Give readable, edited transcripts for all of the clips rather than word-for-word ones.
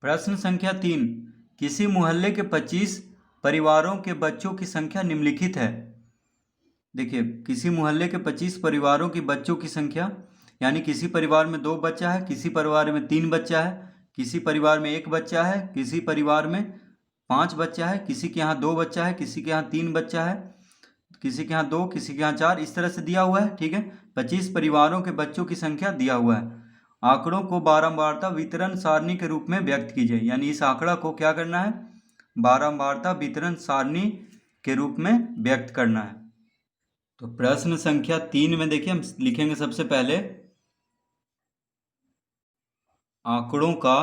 प्रश्न संख्या 3। किसी मोहल्ले के 25 परिवारों के बच्चों की संख्या निम्नलिखित है। देखिए, किसी मोहल्ले के 25 परिवारों की बच्चों की संख्या, यानी किसी परिवार में 2 बच्चा है, किसी परिवार में 3 बच्चा है, किसी परिवार में 1 बच्चा है, किसी परिवार में 5 बच्चा है, किसी के यहाँ 2 बच्चा है, किसी के यहाँ 3 बच्चा है, किसी के यहाँ 2, किसी के यहाँ 4, इस तरह से दिया हुआ है। ठीक है, 25 परिवारों के बच्चों की संख्या दिया हुआ है। आंकड़ों को बारंबारता वितरण सारणी के रूप में व्यक्त कीजिए, यानी इस आंकड़ा को क्या करना है, बारंबारता वितरण सारणी के रूप में व्यक्त करना है। तो प्रश्न संख्या 3 में देखिए, हम लिखेंगे सबसे पहले आंकड़ों का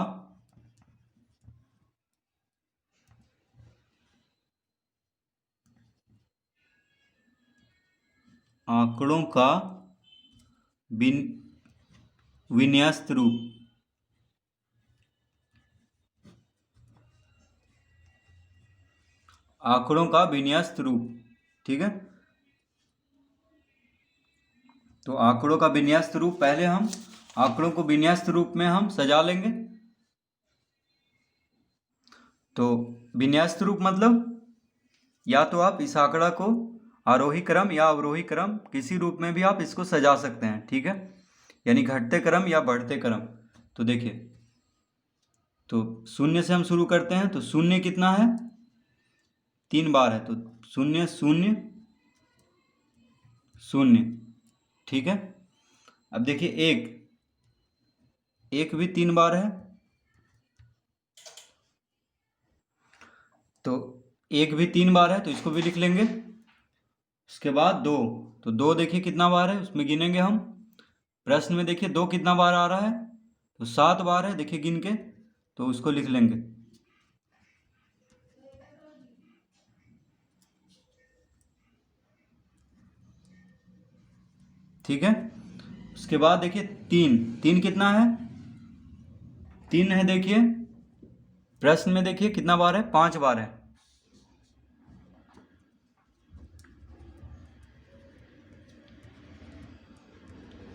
विन्यस्त रूप। आंकड़ों का विन्यस्त रूप। ठीक है, तो आंकड़ों का विन्यस्त रूप, पहले हम आंकड़ों को विन्यस्त रूप में हम सजा लेंगे। तो विन्यस्त रूप मतलब या तो आप इस आंकड़ा को आरोही क्रम या अवरोही क्रम किसी रूप में भी आप इसको सजा सकते हैं। ठीक है, यानी घटते क्रम या बढ़ते क्रम। तो देखिए, तो शून्य से हम शुरू करते हैं। तो शून्य कितना है, 3 बार है, तो 0 0 0। ठीक है, अब देखिए 1 भी 3 बार है, तो 1 भी 3 बार है, तो इसको भी लिख लेंगे। उसके बाद 2, तो 2 देखिए कितना बार है, उसमें गिनेंगे हम। प्रश्न में देखिए 2 कितना बार आ रहा है, तो 7 बार है, देखिए गिन के, तो उसको लिख लेंगे। ठीक है, उसके बाद देखिए 3 कितना है, 3 है, देखिए प्रश्न में देखिए कितना बार है, 5 बार है।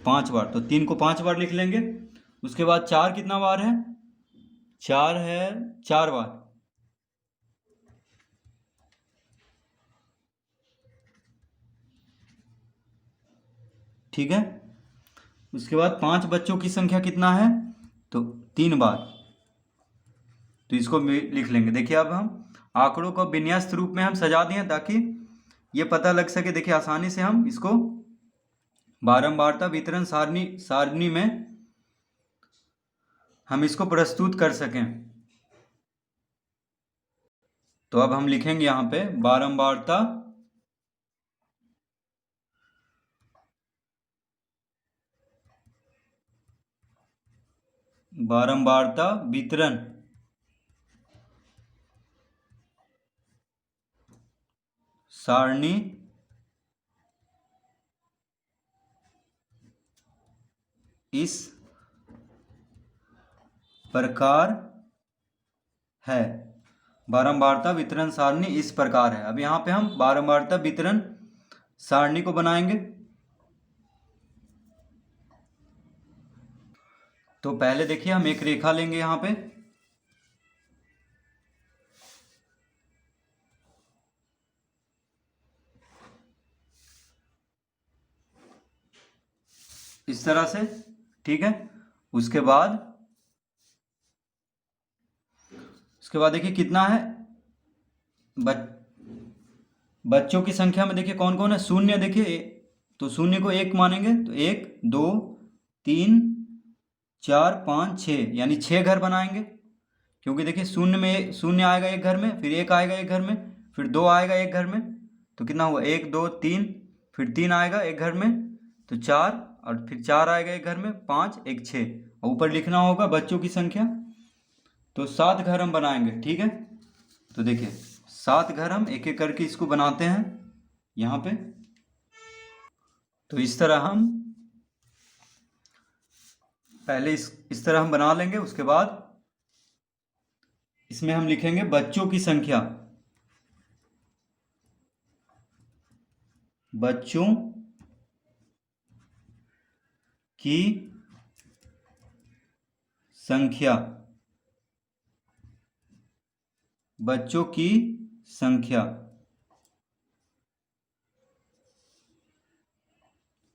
पांच बार, तो 3 को 5 बार लिख लेंगे। उसके बाद 4 कितना बार है, 4 है, 4 बार। ठीक है, उसके बाद 5 बच्चों की संख्या कितना है, तो 3 बार, तो इसको लिख लेंगे। देखिए, अब हम आंकड़ों को विन्यस्त रूप में हम सजा दिए ताकि ये पता लग सके। देखिए, आसानी से हम इसको बारंबारता वितरण सारणी में हम इसको प्रस्तुत कर सकें। तो अब हम लिखेंगे यहाँ पे बारंबारता वितरण सारणी इस प्रकार है। बारंबारता वितरण सारणी इस प्रकार है। अब यहाँ पे हम बारंबारता वितरण सारणी को बनाएंगे। तो पहले देखिए, हम एक रेखा लेंगे यहाँ पे, इस तरह से। ठीक है, उसके बाद देखिए कितना है, बच्चों की संख्या में देखिए कौन कौन है, शून्य। देखिए, तो शून्य को 1 मानेंगे, तो 1 2 3 4 5 6, यानी 6 घर बनाएंगे। क्योंकि देखिए, शून्य में शून्य आएगा एक घर में, फिर 1 आएगा एक घर में, फिर 2 आएगा एक घर में, तो कितना हुआ, 1 2 3, फिर 3 आएगा एक घर में, तो 4, और फिर 4 आएगा एक घर में, 5 1 6, और ऊपर लिखना होगा बच्चों की संख्या। तो 7 घर हम बनाएंगे। ठीक है, तो देखिए 7 घर हम एक एक करके इसको बनाते हैं यहाँ पे। तो इस तरह हम पहले इस तरह हम बना लेंगे। उसके बाद इसमें हम लिखेंगे बच्चों की संख्या, बच्चों की संख्या बच्चों की संख्या,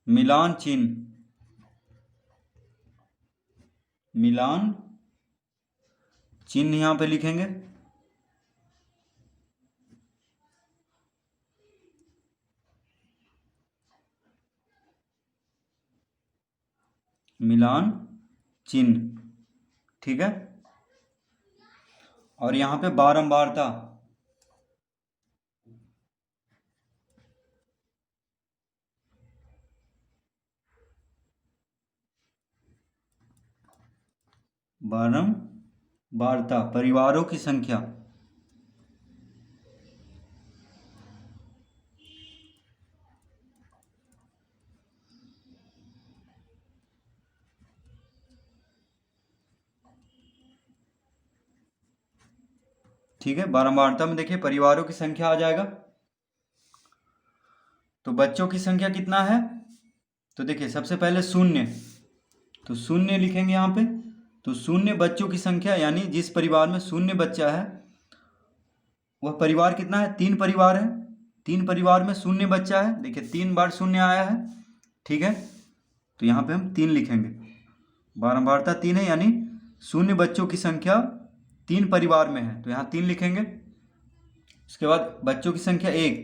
मिलान चिन्ह, मिलान चिन्ह यहां पे लिखेंगे। मिलान चिन्ह, ठीक है। और यहां पे बारंबारता, बारंबारता परिवारों की संख्या, ठीक है। बारंबारता में देखिए परिवारों की संख्या आ जाएगा। तो बच्चों की संख्या कितना है, तो देखिए सबसे पहले शून्य, तो शून्य लिखेंगे यहाँ पे। तो शून्य बच्चों की संख्या, यानी जिस परिवार में शून्य बच्चा है वह परिवार कितना है, 3 परिवार है। 3 परिवार में शून्य बच्चा है, देखिए 3 बार शून्य आया है, ठीक है। तो यहाँ पे हम 3 लिखेंगे, बारंबारता 3 है, यानी शून्य बच्चों की संख्या 3 परिवार में है, तो यहाँ 3 लिखेंगे। उसके बाद बच्चों की संख्या 1,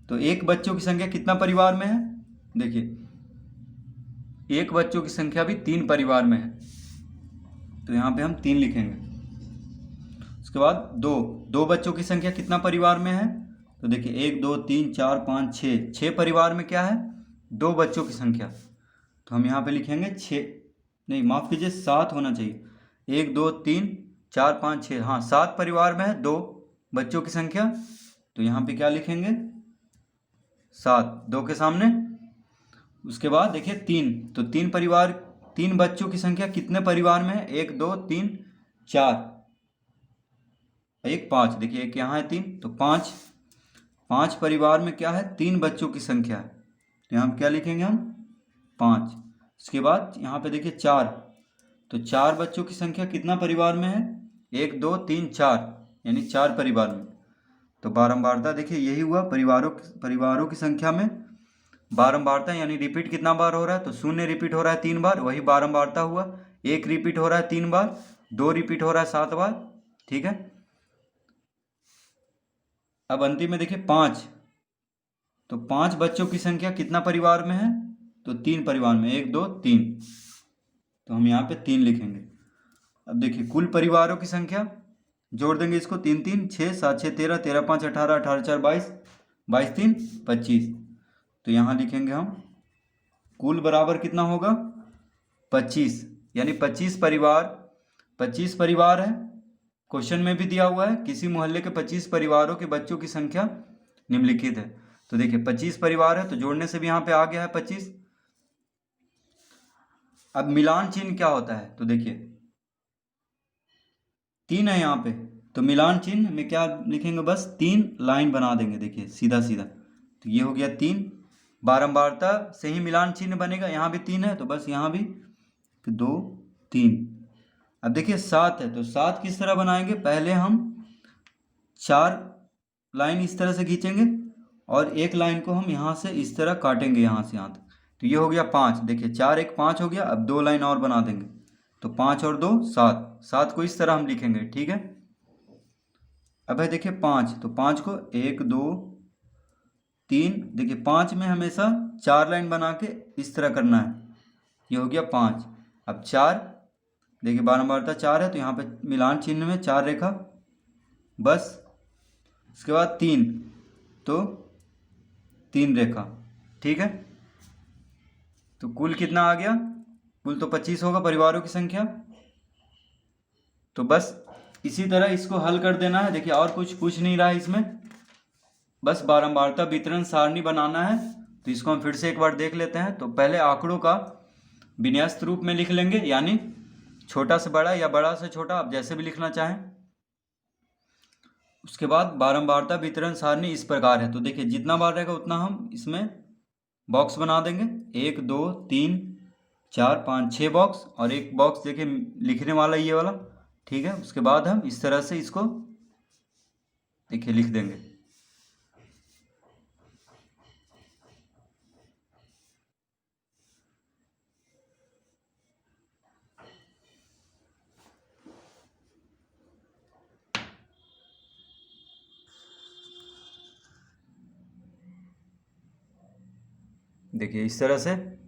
तो 1 बच्चों की संख्या कितना परिवार में है, देखिए 1 बच्चों की संख्या भी 3 परिवार में है, तो यहाँ पे हम 3 लिखेंगे। उसके बाद 2 बच्चों की संख्या कितना परिवार में है, तो देखिए 1 2 3 4 5 6 परिवार में क्या है, 2 बच्चों की संख्या, तो हम यहाँ पे लिखेंगे 6, नहीं माफ़ कीजिए 7 होना चाहिए। 1 2 3 4 5 6, हाँ 7 परिवार में है 2 बच्चों की संख्या, तो यहाँ पे क्या लिखेंगे 7, 2 के सामने। उसके बाद देखिए 3, तो 3 परिवार, 3 बच्चों की संख्या कितने परिवार में है, 1 2 3 4, 1 5, देखिए एक यहाँ है 3, तो 5 परिवार में क्या है, 3 बच्चों की संख्या है, तो यहाँ क्या लिखेंगे हम 5। उसके बाद यहाँ पे देखिए 4, तो 4 बच्चों की संख्या कितना परिवार में है, 1 2 3 4, यानी 4 परिवार में। तो बारंबारता देखिए यही हुआ, परिवारों की संख्या में बारंबारता, यानी रिपीट कितना बार हो रहा है, तो 0 रिपीट हो रहा है 3 बार, वही बारंबारता हुआ। 1 रिपीट हो रहा है 3 बार, 2 रिपीट हो रहा है 7 बार, ठीक है। अब अंतिम में देखिए 5, तो 5 बच्चों की संख्या कितना परिवार में है, तो 3 परिवार में, 1 2 3, तो हम यहाँ पे 3 लिखेंगे। अब देखिए कुल परिवारों की संख्या जोड़ देंगे इसको, 3 3 6 7 6 13, 13 5 18, 18 4 22, 22 3 25, तो यहाँ लिखेंगे हम कुल बराबर कितना होगा 25, यानी 25 परिवार है। क्वेश्चन में भी दिया हुआ है किसी मोहल्ले के 25 परिवारों के बच्चों की संख्या निम्नलिखित है, तो देखिए 25 परिवार है, तो जोड़ने से भी यहाँ पे आ गया है 25। अब मिलान चिन्ह क्या होता है, तो देखिए 3 है यहाँ पे, तो मिलान चिन्ह में क्या लिखेंगे, बस 3 लाइन बना देंगे, देखिए सीधा सीधा, तो ये हो गया 3। बारंबारता से ही मिलान चिन्ह बनेगा, यहाँ भी 3 है, तो बस यहाँ भी 2 3। अब देखिए 7 है, तो 7 किस तरह बनाएंगे, पहले हम 4 लाइन इस तरह से खींचेंगे और एक लाइन को हम यहाँ से इस तरह काटेंगे, यहाँ से यहाँ तक, तो ये हो गया 5, देखिए 4 1 5 हो गया। अब 2 लाइन और बना देंगे, तो 5 और 2 7, 7 को इस तरह हम लिखेंगे, ठीक है। अब है देखिए 5, तो 5 को 1 2 3, देखिए 5 में हमेशा 4 लाइन बना के इस तरह करना है, ये हो गया 5। अब 4, देखिए बारंबारता 4 है, तो यहाँ पे मिलान चिन्ह में 4 रेखा बस। उसके बाद 3, तो 3 रेखा, ठीक है। तो कुल कितना आ गया, कुल तो 25 होगा परिवारों की संख्या। तो बस इसी तरह इसको हल कर देना है, देखिए और कुछ पूछ नहीं रहा है इसमें, बस बारंबारता वितरण सारणी बनाना है। तो इसको हम फिर से एक बार देख लेते हैं। तो पहले आंकड़ों का विन्यस्त रूप में लिख लेंगे, यानी छोटा से बड़ा या बड़ा से छोटा, आप जैसे भी लिखना चाहें। उसके बाद बारंबारता वितरण सारणी इस प्रकार है, तो देखिए जितना बार रहेगा उतना हम इसमें बॉक्स बना देंगे, 1 2 3 4 5 6 बॉक्स, और एक बॉक्स देखिए लिखने वाला ये वाला, ठीक है। उसके बाद हम इस तरह से इसको देखिए लिख देंगे। देखिए इस तरह से